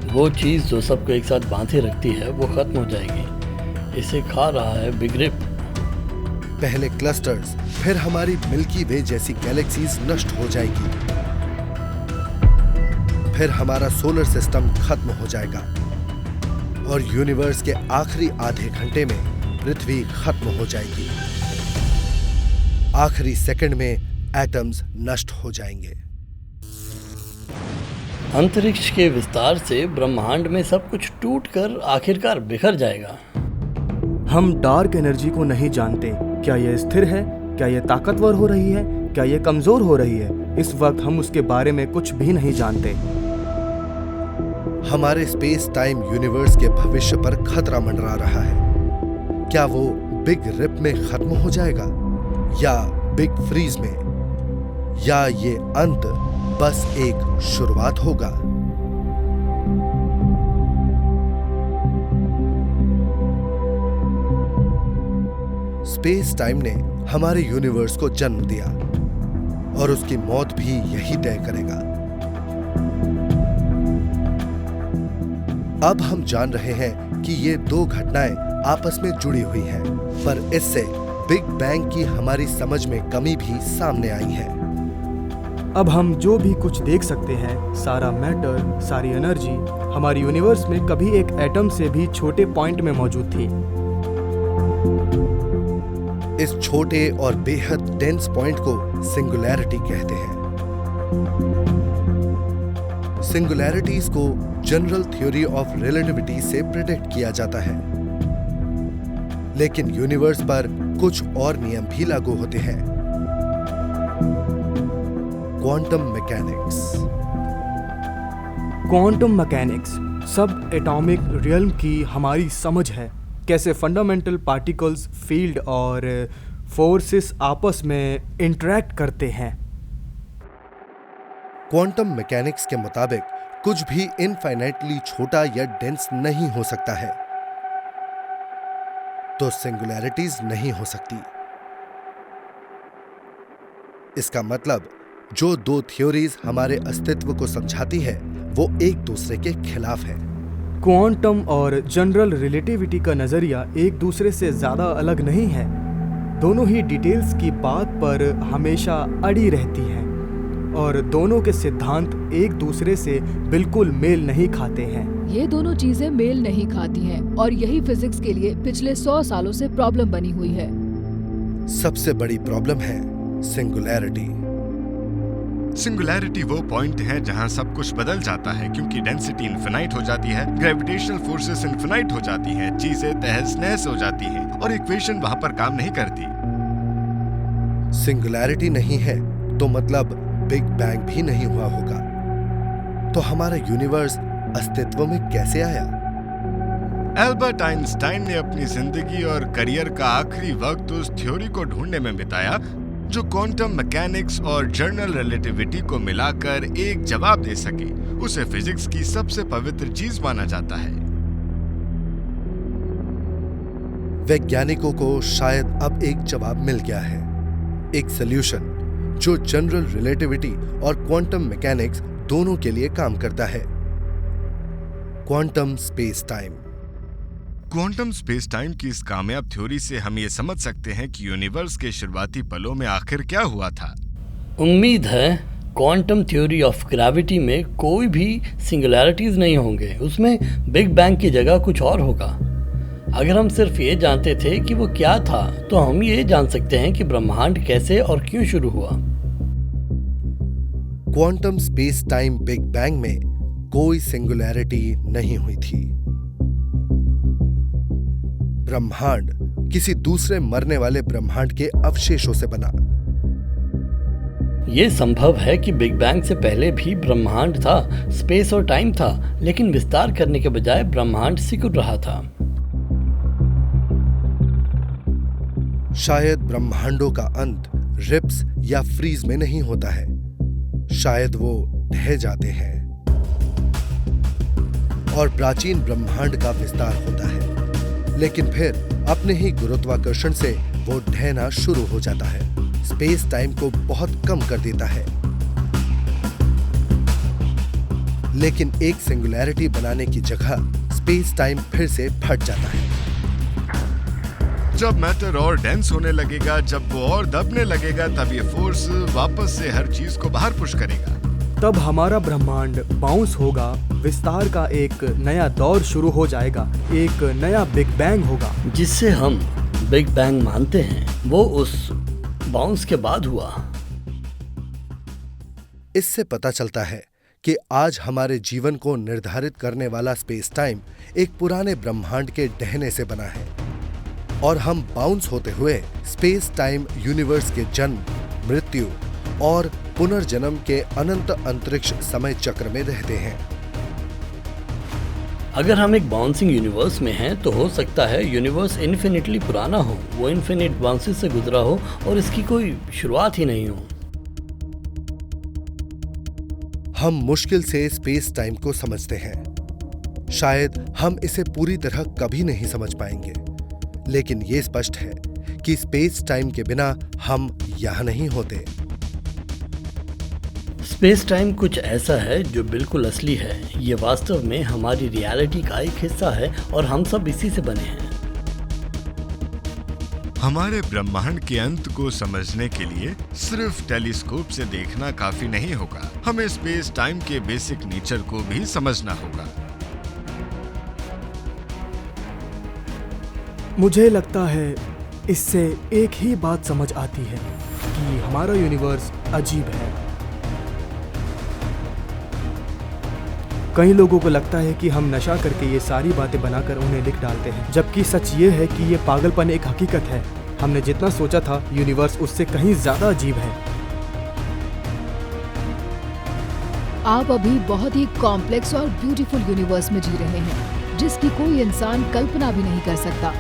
वो चीज़ जो सबको एक साथ बांधे रखती है वो खत्म हो जाएगी। इसे खा रहा है बिग रिप। पहले क्लस्टर्स, फिर हमारी मिल्की वे जैसी गैलेक्सीज नष्ट हो जाएगी। फिर हमारा सोलर सिस्टम खत्म हो जाएगा और यूनिवर्स के आखिरी आधे घंटे में पृथ्वी खत्म हो जाएगी। आखिरी सेकंड में एटम्स नष्ट हो जाएंगे। अंतरिक्ष के विस्तार से ब्रह्मांड में सब कुछ टूटकर आखिरकार बिखर जाएगा। हम डार्क एनर्जी को नहीं जानते, क्या यह स्थिर है, क्या यह ताकतवर हो रही है, क्या यह कमजोर हो रही है। इस वक्त हम उसके बारे में कुछ भी नहीं जानते। हमारे स्पेस टाइम यूनिवर्स के भविष्य पर खतरा मंडरा रहा है। क्या वो बिग रिप में खत्म हो जाएगा या बिग फ्रीज में, या ये अंत बस एक शुरुआत होगा? स्पेस टाइम ने हमारे यूनिवर्स को जन्म दिया और उसकी मौत भी यही तय करेगा। अब हम जान रहे हैं कि ये दो घटनाएं आपस में जुड़ी हुई हैं, पर इससे बिग बैंग की हमारी समझ में कमी भी सामने आई है। अब हम जो भी कुछ देख सकते हैं, सारा मैटर, सारी एनर्जी हमारी यूनिवर्स में कभी एक एटम से भी छोटे पॉइंट में मौजूद थी। इस छोटे और बेहद डेंस पॉइंट को सिंगुलैरिटी कहते हैं। सिंगुलैरिटीज को जनरल थ्योरी ऑफ रिलेटिविटी से प्रेडिक्ट किया जाता है, लेकिन यूनिवर्स पर कुछ और नियम भी लागू होते हैं। Quantum mechanics. क्वांटम मैकेनिक्स सब एटॉमिक रियल्म की हमारी समझ है, कैसे फंडामेंटल पार्टिकल्स, फील्ड और फोर्सेस आपस में इंटरैक्ट करते हैं। क्वांटम मैकेनिक्स के मुताबिक कुछ भी इनफाइनाइटली छोटा या डेंस नहीं हो सकता है, तो सिंगुलैरिटीज नहीं हो सकती। इसका मतलब जो दो थ्योरीज हमारे अस्तित्व को समझाती है वो एक दूसरे के खिलाफ है। क्वांटम और जनरल रिलेटिविटी का नजरिया एक दूसरे से ज्यादा अलग नहीं है। दोनों ही डिटेल्स की बात पर हमेशा अड़ी रहती हैं और दोनों के सिद्धांत एक दूसरे से बिल्कुल मेल नहीं खाते हैं। ये दोनों चीजें मेल नहीं खाती हैं और यही फिजिक्स के लिए पिछले 100 सालों से प्रॉब्लम बनी हुई है। सबसे बड़ी प्रॉब्लम है सिंगुलैरिटी। सिंगुलैरिटी वो पॉइंट है जहां सब कुछ बदल जाता है, क्योंकि डेंसिटी इनफिनाइट हो जाती है, ग्रेविटेशनल फोर्सेस इनफिनाइट हो जाती हैं, चीजें तहस नहस हो जाती हैं और इक्वेशन वहां पर काम नहीं करती। सिंगुलैरिटी नहीं है तो मतलब बिग बैंग भी नहीं हुआ होगा। तो हमारा यूनिवर्स अस्तित्व में कैसे आया? एल्बर्ट आइंस्टाइन ने अपनी जिंदगी और करियर का आखिरी वक्त उस थ्योरी को ढूंढने में बिताया जो क्वांटम मैकेनिक्स और जनरल रिलेटिविटी को मिलाकर एक जवाब दे सके। उसे फिजिक्स की सबसे पवित्र चीज माना जाता है। वैज्ञानिकों को शायद अब एक जवाब मिल गया है, एक सॉल्यूशन जो जनरल रिलेटिविटी और क्वांटम मैकेनिक्स दोनों के लिए काम करता है। Quantum space time. Quantum space time की इस कामयाब थ्योरी से हम ये समझ सकते हैं कि यूनिवर्स के शुरुआती पलों में आखिर क्या हुआ था। उम्मीद है क्वांटम थ्योरी ऑफ ग्रेविटी में कोई भी सिंगुलैरिटीज नहीं होंगे, उसमें बिग बैंग की जगह कुछ और होगा। अगर हम सिर्फ ये जानते थे कि वो क्या था, तो हम ये जान सकते हैं कि ब्रह्मांड कैसे और क्यों शुरू हुआ। Quantum space time big bang में कोई सिंगुलैरिटी नहीं हुई थी। ब्रह्मांड किसी दूसरे मरने वाले ब्रह्मांड के अवशेषों से बना। ये संभव है कि बिग बैंग से पहले भी ब्रह्मांड था, स्पेस और टाइम था, लेकिन विस्तार करने के बजाय ब्रह्मांड सिकुड़ रहा था। शायद ब्रह्मांडों का अंत रिप्स या फ्रीज में नहीं होता है, शायद वो ढह जाते हैं और प्राचीन ब्रह्मांड का विस्तार होता है, लेकिन फिर अपने ही गुरुत्वाकर्षण से वो ढहना शुरू हो जाता है, स्पेस टाइम को बहुत कम कर देता है। लेकिन एक सिंगुलैरिटी बनाने की जगह स्पेस टाइम फिर से फट जाता है। जब मैटर और डेंस होने लगेगा, जब वो और दबने लगेगा, तब ये फोर्स वापस से हर चीज को बाहर पुश करेगा। तब हमारा ब्रह्मांड बाउंस होगा, विस्तार का एक नया दौर शुरू हो जाएगा, एक नया बिग बैंग होगा। जिससे हम बिग बैंग मानते हैं, वो उस बाउंस के बाद हुआ। इससे पता चलता है कि आज हमारे जीवन को निर्धारित करने वाला स्पेस टाइम एक पुराने ब्रह्मांड के ढहने से बना है और हम बाउंस होते हुए स्पेस टाइम यूनिवर्स के जन्म, मृत्यु और पुनर्जन्म के अनंत अंतरिक्ष समय चक्र में रहते हैं। अगर हम एक बाउंसिंग यूनिवर्स में हैं, तो हो सकता है यूनिवर्स इन्फिनिटली पुराना हो, वो इन्फिनिट बाउंसेस से गुजरा हो और इसकी कोई शुरुआत ही नहीं हो। हम मुश्किल से स्पेस टाइम को समझते हैं। शायद हम इसे पूरी तरह कभी नहीं समझ पाएंगे, लेकिन ये स्पष्ट है कि स्पेस टाइम के बिना हम यहां नहीं होते। स्पेस टाइम कुछ ऐसा है जो बिल्कुल असली है। ये वास्तव में हमारी रियलिटी का एक हिस्सा है और हम सब इसी से बने हैं। हमारे ब्रह्मांड के अंत को समझने के लिए सिर्फ टेलीस्कोप से देखना काफी नहीं होगा, हमें स्पेस टाइम के बेसिक नेचर को भी समझना होगा। मुझे लगता है इससे एक ही बात समझ आती है कि हमारा यूनिवर्स अजीब है। कई लोगों को लगता है कि हम नशा करके ये सारी बातें बनाकर उन्हें लिख डालते हैं, जबकि सच ये है कि ये पागलपन एक हकीकत है। हमने जितना सोचा था, यूनिवर्स उससे कहीं ज्यादा अजीब है। आप अभी बहुत ही कॉम्प्लेक्स और ब्यूटीफुल यूनिवर्स में जी रहे हैं, जिसकी कोई इंसान कल्पना भी नहीं कर सकता।